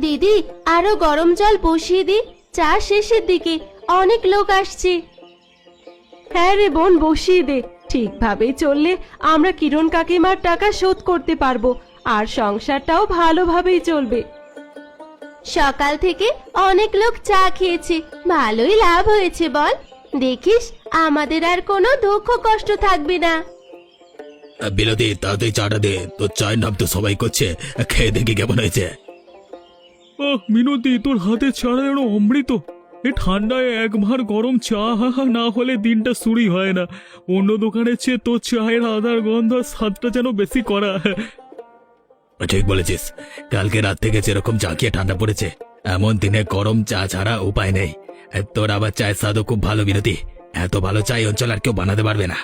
দিদি, আরো গরম জল বসিয়ে দি, চা শেষের দিকে, অনেক লোক আসছে। হ্যাঁ রে বোন, বসিয়ে দে। ঠিকভাবেই চললে আমরা কিরণ কাকিমার টাকা শোধ করতে পারবো, আর সংসারটাও ভালোভাবেই চলবে। সকাল থেকে অনেক লোক চা খেয়েছে, ভালোই লাভ হয়েছে বল। দেখিস, আমাদের আর কোনো দুঃখ কষ্ট থাকবে না। বিনোদি, তাড়াতাড়ি চাটা দে, তোর চায়ের নাম তো সবাই করছে, খেয়ে দেখি কেমন হয়েছে। মিনতি, তোর হাতে ছাড়া যেন অমৃত। এ ঠান্ডায় এক ভার গরম চা না হলে দিনটা শুরুই হয় না। অন্য দোকানের চেয়ে তোর চায়ের আদার গন্ধ স্বাদটা যেন বেশি করা। ঠিক বলেছিস, কালকে রাত থেকে যেরকম চা খেয়ে ঠান্ডা পড়েছে, এমন দিনে গরম চা ছাড়া উপায় নেই। তোর আবার চায়ের স্বাদও খুব ভালো বিনোদি, এত ভালো চা এই অঞ্চল আর কেউ বানাতে পারবে না।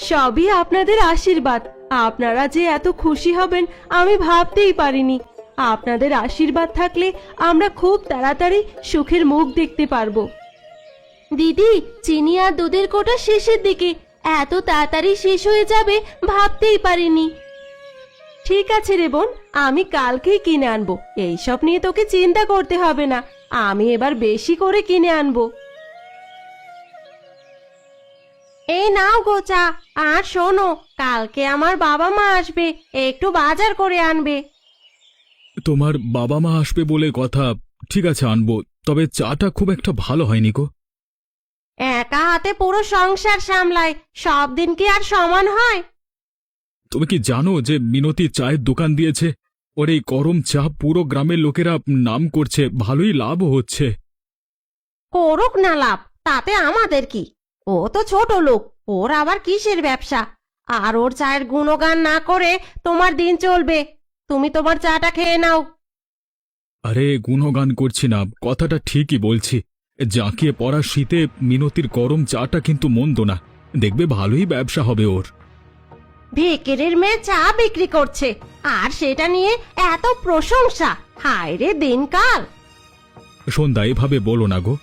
সবই আপনাদের আশীর্বাদ। আপনারা যে এত খুশি হবেন আমি ভাবতেই পারিনি। আপনাদের আশীর্বাদ থাকলে আমরা খুব তাড়াতাড়ি সুখের মুখ দেখতে পারবো। দিদি, চিনি আর দুধের কোটা শেষের দিকে, এত তাড়াতাড়ি শেষ হয়ে যাবে ভাবতেই পারিনি। ঠিক আছে রে বোন, আমি কালকেই কিনে আনবো। এইসব নিয়ে তোকে চিন্তা করতে হবে না, আমি এবার বেশি করে কিনে আনবো। এই নাও গো চা। আর শোনো, কালকে আমার বাবা মা আসবে, একটু বাজার করে আনবে। তোমার বাবা মা আসবে বলে কথা, ঠিক আছে আনবো, তবে চাটা খুব একটা ভালো হয়নি গো। একা হাতে পুরো সংসার সামলায়, সব দিন কি আর সমান হয়? তুমি কি জানো যে মিনতি চায়ের দোকান দিয়েছে? ওর এই গরম চা পুরো গ্রামের লোকেরা নাম করছে, ভালোই লাভ হচ্ছে। করুক না লাভ, তাতে আমাদের কি? ও তো ছোট লোক, ওর আবার কিসের ব্যবসা? আর ওর চায়ের গুণগান না করে তোমার দিন চলবে? তুমি তোমার চাটা খেয়ে নাও। আরে গুণগান করছি না, কথাটা ঠিকই বলছি। জাঁকিয়ে পড়া শীতে মিনতির গরম চাটা কিন্তু মন্দ না, দেখবে ভালোই ব্যবসা হবে ওর। ভিকিরির মেয়ে চা বিক্রি করছে, আর সেটা নিয়ে এত প্রশংসা! হায় রে দিনকাল! সন্ধ্যা, এভাবে বলো না গো।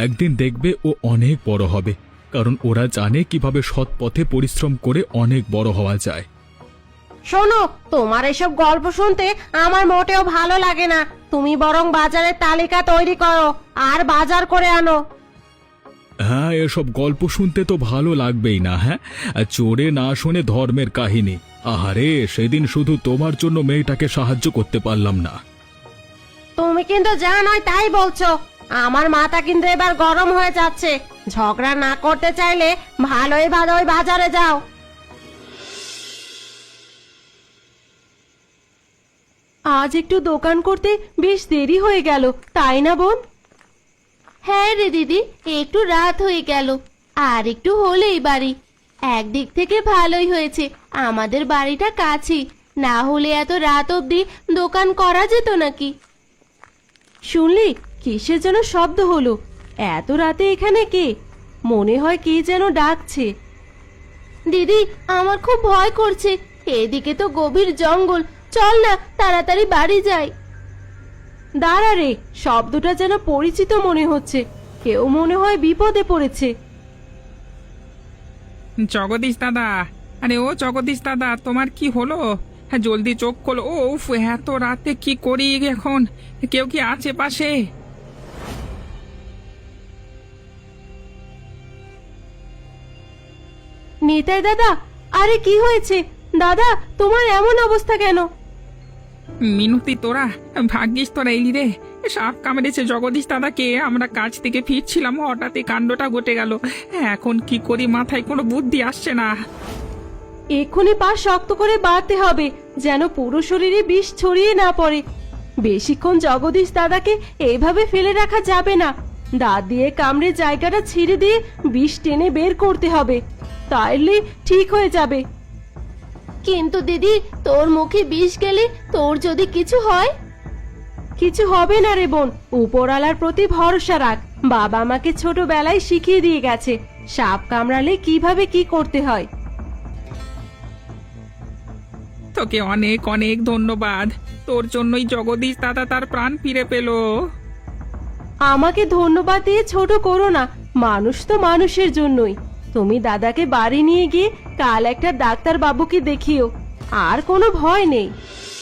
একদিন দেখবে ও অনেক বড় হবে, কারণ ওরা জানে কিভাবে সৎ পথে পরিশ্রম করে অনেক বড় হওয়া যায়। শোনো, তোমার এসব গল্প শুনতে আমার মোটেও ভালো লাগে না। তুমি বরং বাজারের তালিকা তৈরি করো আর বাজার করে আনো। হ্যাঁ, এসব গল্প শুনতে তো ভালো লাগবেই না। হ্যাঁ, আর চোরে না শুনে ধর্মের কাহিনী। আহারে, সেদিন শুধু তোমার জন্য মেয়েটাকে সাহায্য করতে পারলাম না। তুমি কিন্তু যা নয় তাই বলছো। আমার মাথা কিন্তু এবার গরম হয়ে যাচ্ছে। ঝগড়া না করতে চাইলে ভালোই ভালোই বাজারে যাও। আজ একটু দোকান করতে বেশ দেরি হয়ে গেল, তাই না বোন? হ্যাঁ রে দিদি, একটু রাত হয়ে গেল। আর একটু হলেই বাড়ি। একদিক থেকে ভালোই হয়েছে, আমাদের বাড়িটা কাছেই, না হলে এত রাত অবধি দোকান করা যেত নাকি? শুনলি কিসের যেন শব্দ হলো? এত রাতে এখানে কে? মনে হয় কে যেন ডাকছে। দিদি, আমার খুব ভয় করছে। এদিকে তো গভীর জঙ্গল, চল না তাড়াতাড়ি বাড়ি যাই। দাঁড়া রে, শব্দটা যেন পরিচিত মনে হচ্ছে। কেউ মনে হয় বিপদে পড়েছে। জগদীশ দাদা, আরে ও জগদীশ দাদা, তোমার কি হলো? হ্যাঁ, জলদি চোখ খোলো। ও উফ, এত রাতে কি করি এখন? কেউ কি আছে পাশে? নিতাই দাদা, আরে কি হয়েছে দাদা? তোমার এমন অবস্থা কেন? মিনতি, তোরা ভাগ্যিস তোরা এলি রে। সাপ কামড়েছে জগদীশ দাদাকে। আমরা কাজ থেকে ফিরছিলাম, হঠাৎ এই কাণ্ডটা ঘটে গেল। এখন কি করি, মাথায় কোনো বুদ্ধি আসছে না। এক্ষুনি পা শক্ত করে বাঁধতে হবে, যেন পুরো শরীরে বিষ ছড়িয়ে না পড়ে। বেশিক্ষণ জগদীশ দাদাকে এইভাবে ফেলে রাখা যাবে না। দাঁত দিয়ে কামড়ে জায়গাটা ছিঁড়ে দিয়ে বিষ টেনে বের করতে হবে, তাইলে ঠিক হয়ে যাবে। কিন্তু দিদি, তোর মুখে বিষ গেলে তোর যদি কিছু হয়? কিছু হবে না রে বোন, উপরওয়ালার প্রতি ভরসা রাখ। বাবা আমাকে ছোটবেলায় শিখিয়ে দিয়ে গেছে সাপ কামড়ালে কিভাবে কি করতে হয়। তোকে অনেক অনেক ধন্যবাদ। তোর জন্যই জগদীশ দাদা তার প্রাণ ফিরে পেল। আমাকে ধন্যবাদ দিয়ে ছোট করো না, মানুষ তো মানুষের জন্যই। তুমি দাদাকে বাড়ি নিয়ে গিয়ে কাল একটা ডাক্তার বাবুকে দেখিও, আর কোনো ভয় নেই।